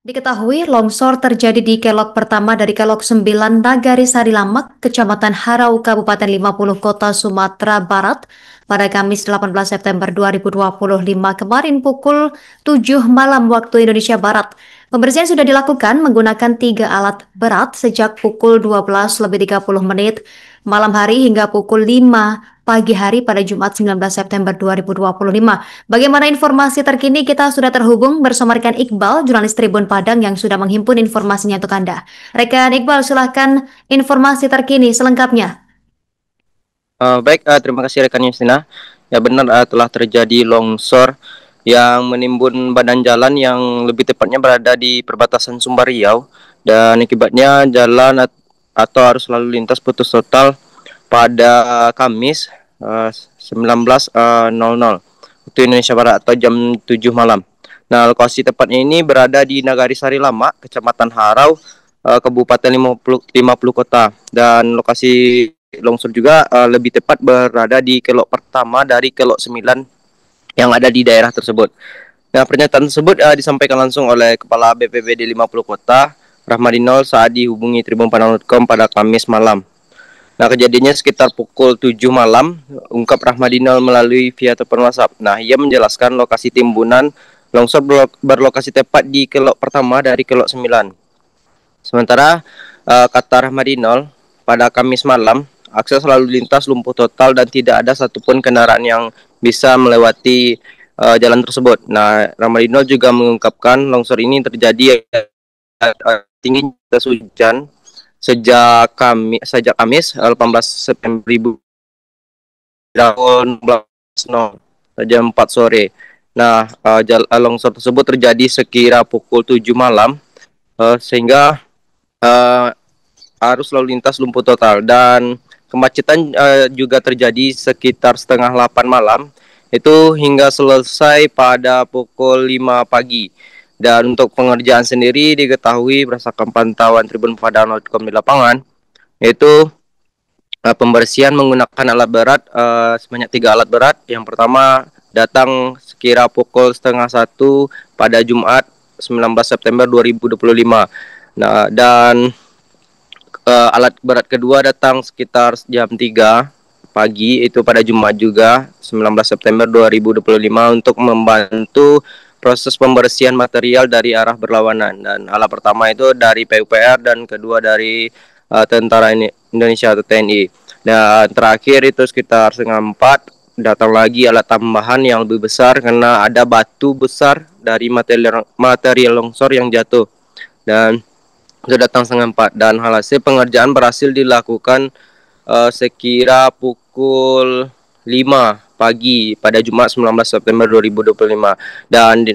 Diketahui longsor terjadi di kelok pertama dari kelok 9 Nagari Sari Lamak, Kecamatan Harau, Kabupaten 50 Kota Sumatera Barat pada Kamis 18 September 2025 kemarin pukul 7 malam waktu Indonesia Barat. Pembersihan sudah dilakukan menggunakan 3 alat berat sejak pukul 12:30 malam hari hingga pukul 5 pagi hari pada Jumat 19 September 2025. Bagaimana informasi terkini? Kita sudah terhubung bersama rekan Iqbal, jurnalis Tribun Padang yang sudah menghimpun informasinya untuk Anda. Rekan Iqbal, silahkan informasi terkini selengkapnya. Baik, terima kasih rekan Yustina. Ya benar, telah terjadi longsor yang menimbun badan jalan yang lebih tepatnya berada di perbatasan Sumbar Riau, dan akibatnya jalan atau arus lalu lintas putus total pada Kamis 19.00 waktu Indonesia Barat atau jam 7 malam. Nah, lokasi tepatnya ini berada di Nagari Sari Lama, Kecamatan Harau, Kabupaten 50 Kota, dan lokasi longsor juga lebih tepat berada di kelok pertama dari kelok 9 yang ada di daerah tersebut. Nah, pernyataan tersebut disampaikan langsung oleh Kepala BPBD 50 Kota, Rahmadinol, saat dihubungi Tribun Padang.com pada Kamis malam. Nah, kejadiannya sekitar pukul 7 malam, ungkap Rahmadinol melalui via telepon WhatsApp. Nah, ia menjelaskan lokasi timbunan longsor berlokasi tepat di kelok pertama dari kelok 9. Sementara kata Rahmadinol, pada Kamis malam, akses lalu lintas lumpuh total dan tidak ada satupun kendaraan yang bisa melewati jalan tersebut. Nah, Rahmadinol juga mengungkapkan longsor ini terjadi tinggi jas hujan sejak Kamis 18 September tahun 16.00 jam 4 sore. Nah, longsor tersebut terjadi sekira pukul 7 malam, sehingga arus lalu lintas lumpuh total, dan kemacetan juga terjadi sekitar setengah 8 malam itu hingga selesai pada pukul 5 pagi. Dan untuk pengerjaan sendiri diketahui berdasarkan pantauan Tribun Padang.com di lapangan, yaitu pembersihan menggunakan alat berat sebanyak 3 alat berat. Yang pertama datang sekira pukul setengah 1 pada Jumat 19 September 2025. Nah, dan alat berat kedua datang sekitar jam 3 pagi itu pada Jumat juga 19 September 2025 untuk membantu proses pembersihan material dari arah berlawanan. Dan alat pertama itu dari PUPR dan kedua dari Tentara Indonesia atau TNI. Dan terakhir itu sekitar setengah 4 datang lagi alat tambahan yang lebih besar karena ada batu besar dari material longsor yang jatuh. Dan sudah datang setengah 4, dan hasil pengerjaan berhasil dilakukan sekira pukul 5 pagi pada Jumat 19 September 2025. Dan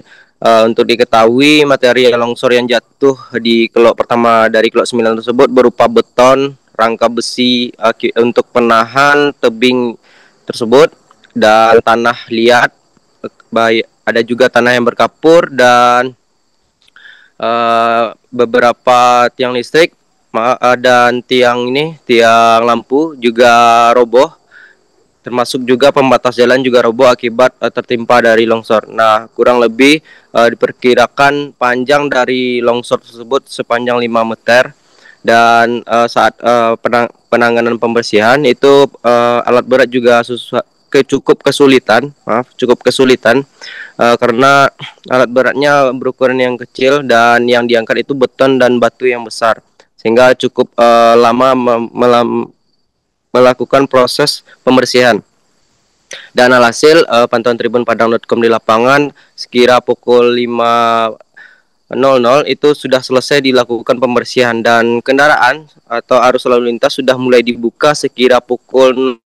untuk diketahui material longsor yang jatuh di kelok pertama dari kelok 9 tersebut berupa beton, rangka besi untuk penahan tebing tersebut, dan tanah liat, ada juga tanah yang berkapur, dan beberapa tiang listrik dan tiang lampu juga roboh, termasuk juga pembatas jalan juga roboh akibat tertimpa dari longsor. Nah, kurang lebih diperkirakan panjang dari longsor tersebut sepanjang 5 meter, dan saat penanganan pembersihan itu alat berat juga cukup kesulitan karena alat beratnya berukuran yang kecil dan yang diangkat itu beton dan batu yang besar, sehingga cukup lama melakukan proses pembersihan. Dan alhasil pantauan Tribun Padang.com di lapangan sekira pukul 5.00 itu sudah selesai dilakukan pembersihan, dan kendaraan atau arus lalu lintas sudah mulai dibuka sekira pukul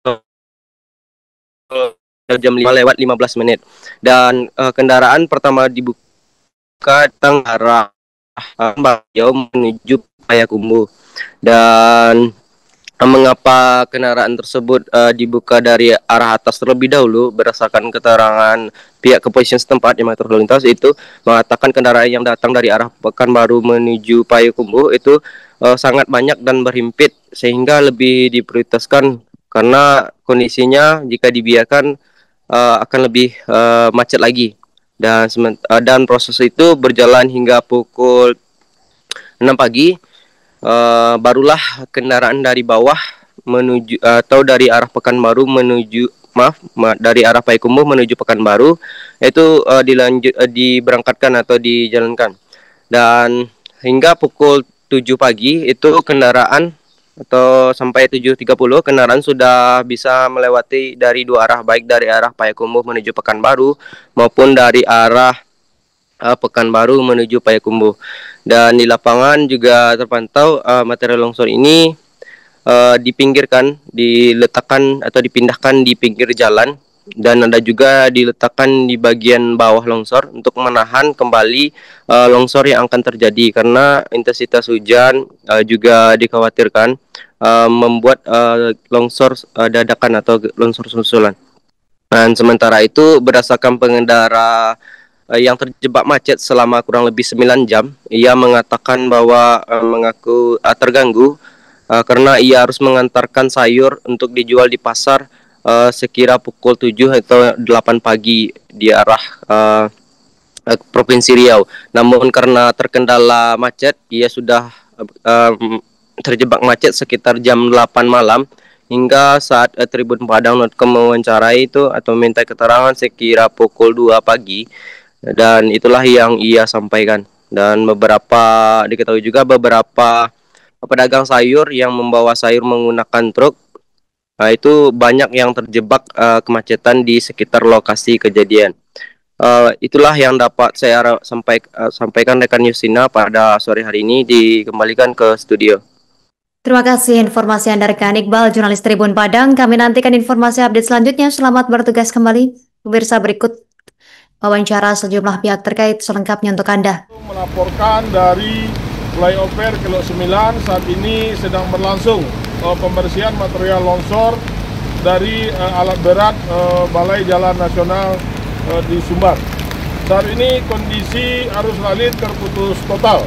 jam 5 lewat 15 menit. Dan kendaraan pertama dibuka datang arah Jauh menuju Payakumbuh. Dan mengapa kendaraan tersebut dibuka dari arah atas terlebih dahulu? Berdasarkan keterangan pihak kepolisian setempat yang mengatur lalu lintas itu mengatakan kendaraan yang datang dari arah Pekanbaru menuju Payakumbuh itu sangat banyak dan berhimpit, sehingga lebih diprioritaskan karena kondisinya jika dibiarkan akan lebih macet lagi. dan proses itu berjalan hingga pukul 6 pagi. Barulah kendaraan dari bawah menuju atau dari arah Pekanbaru menuju dari arah Payakumbuh menuju Pekanbaru itu diberangkatkan atau dijalankan. Dan hingga pukul 7 pagi itu kendaraan atau sampai 7.30 kendaraan sudah bisa melewati dari dua arah, baik dari arah Payakumbuh menuju Pekanbaru maupun dari arah Pekanbaru menuju Payakumbuh. Dan di lapangan juga terpantau material longsor ini diletakkan atau dipindahkan di pinggir jalan, dan ada juga diletakkan di bagian bawah longsor untuk menahan kembali longsor yang akan terjadi, karena intensitas hujan juga dikhawatirkan membuat longsor dadakan atau longsor susulan. Dan sementara itu berdasarkan pengendara yang terjebak macet selama kurang lebih 9 jam, ia mengatakan bahwa mengaku terganggu karena ia harus mengantarkan sayur untuk dijual di pasar sekira pukul 7 atau 8 pagi di arah Provinsi Riau. Namun karena terkendala macet, ia sudah terjebak macet sekitar jam 8 malam hingga saat Tribun Padang.com mewawancarai itu atau minta keterangan sekira pukul 2 pagi, dan itulah yang ia sampaikan. Dan diketahui juga beberapa pedagang sayur yang membawa sayur menggunakan truk itu banyak yang terjebak kemacetan di sekitar lokasi kejadian. Itulah yang dapat saya sampaikan rekan Yusina pada sore hari ini. Dikembalikan ke studio. Terima kasih informasi Anda rekan Iqbal, jurnalis Tribun Padang. Kami nantikan informasi update selanjutnya. Selamat bertugas kembali. Pemirsa, berikut wawancara sejumlah pihak terkait selengkapnya untuk Anda. Melaporkan dari flyover Kelok 9 saat ini sedang berlangsung pembersihan material longsor dari alat berat Balai Jalan Nasional di Sumbar. Saat ini kondisi arus lalu lintas terputus total,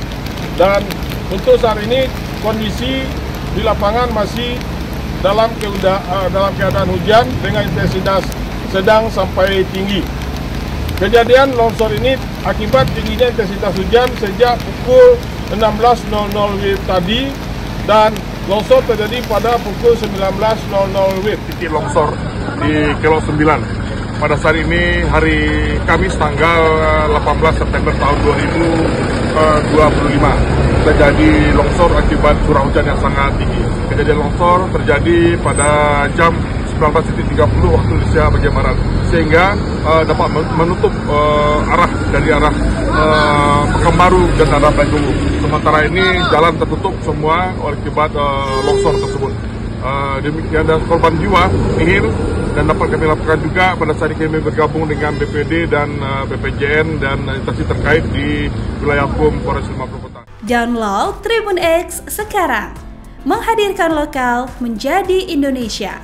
dan untuk saat ini kondisi di lapangan masih dalam keadaan hujan dengan intensitas sedang sampai tinggi. Kejadian longsor ini akibat tingginya intensitas hujan sejak pukul 16.00 WIB tadi, dan longsor terjadi pada pukul 19.00 WIB. Titik longsor di Kelok 9 pada saat ini hari Kamis tanggal 18 September tahun 2025 terjadi longsor akibat curah hujan yang sangat tinggi. Kejadian longsor terjadi pada jam 19.30 waktu Indonesia bagian Barat, sehingga dapat menutup dari arah Pekanbaru dan arah Payakumbuh. Sementara ini jalan tertutup semua akibat longsor tersebut. Demikian, dan korban jiwa nihil, dan dapat kami laporkan juga pada saat ini kami bergabung dengan BPD dan BPJN dan instansi terkait di wilayah hukum Polres Sumatera Kota. Download Tribun X sekarang, menghadirkan lokal menjadi Indonesia.